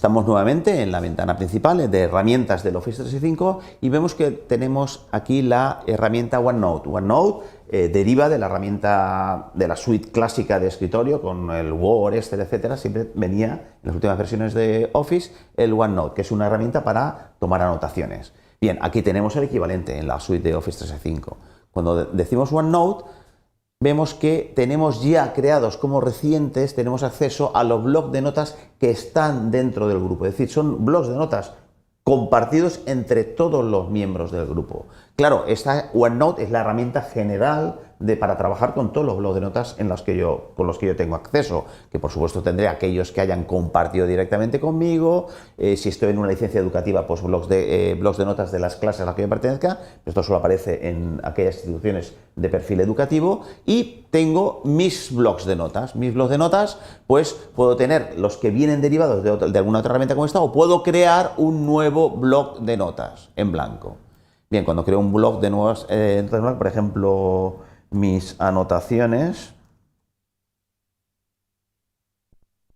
Estamos nuevamente en la ventana principal de herramientas del Office 365 y vemos que tenemos aquí la herramienta OneNote. OneNote deriva de la herramienta de la suite clásica de escritorio con el Word, Excel, etcétera. Siempre venía en las últimas versiones de Office el OneNote, que es una herramienta para tomar anotaciones. Bien, aquí tenemos el equivalente en la suite de Office 365. Cuando decimos OneNote, vemos que tenemos ya creados como recientes, tenemos acceso a los blocs de notas que están dentro del grupo. Es decir, son blocs de notas compartidos entre todos los miembros del grupo. Claro, esta OneNote es la herramienta general para trabajar con todos los blocs de notas con los que yo tengo acceso, que por supuesto tendré aquellos que hayan compartido directamente conmigo, si estoy en una licencia educativa, pues blocs de notas de las clases a las que yo pertenezca. Esto solo aparece en aquellas instituciones de perfil educativo, y tengo mis blocs de notas. Mis blocs de notas, pues puedo tener los que vienen derivados de alguna otra herramienta como esta, o puedo crear un nuevo bloc de notas en blanco. Bien, cuando creo un bloc de nuevas, por ejemplo, mis anotaciones,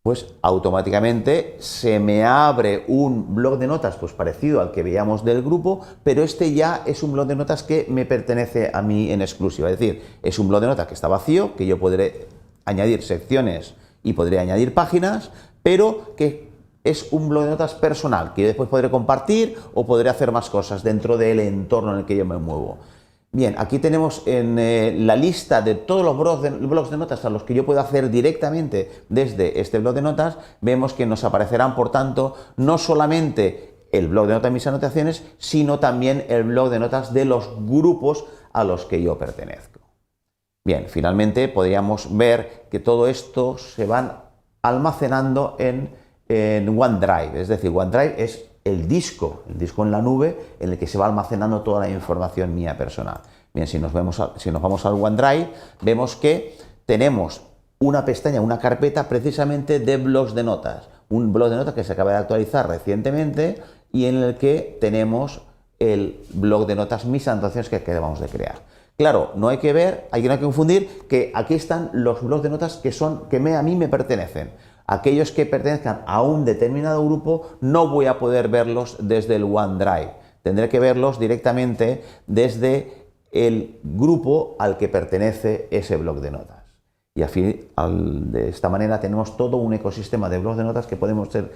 pues automáticamente se me abre un bloc de notas pues parecido al que veíamos del grupo, pero este ya es un bloc de notas que me pertenece a mí en exclusiva. Es decir, es un bloc de notas que está vacío, que yo podré añadir secciones y podré añadir páginas, pero que es un bloc de notas personal, que yo después podré compartir o podré hacer más cosas dentro del entorno en el que yo me muevo. Bien, aquí tenemos en la lista de todos los blocs de notas a los que yo puedo hacer directamente desde este bloc de notas. Vemos que nos aparecerán, por tanto, no solamente el bloc de notas de mis anotaciones, sino también el bloc de notas de los grupos a los que yo pertenezco. Bien, finalmente podríamos ver que todo esto se van almacenando en OneDrive. Es decir, OneDrive es el disco en la nube en el que se va almacenando toda la información mía personal. Bien, si nos vamos al OneDrive, vemos que tenemos una pestaña, una carpeta precisamente de blocs de notas. Un bloc de notas que se acaba de actualizar recientemente y en el que tenemos el bloc de notas, mis anotaciones que acabamos de crear. Claro, no hay que confundir que aquí están los blocs de notas que a mí me pertenecen. Aquellos que pertenezcan a un determinado grupo no voy a poder verlos desde el OneDrive. Tendré que verlos directamente desde el grupo al que pertenece ese bloc de notas. Y de esta manera tenemos todo un ecosistema de blocs de notas que podemos ser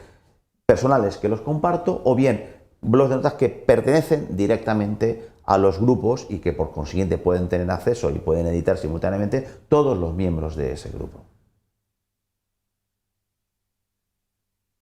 personales, que los comparto, o bien blocs de notas que pertenecen directamente a los grupos y que por consiguiente pueden tener acceso y pueden editar simultáneamente todos los miembros de ese grupo.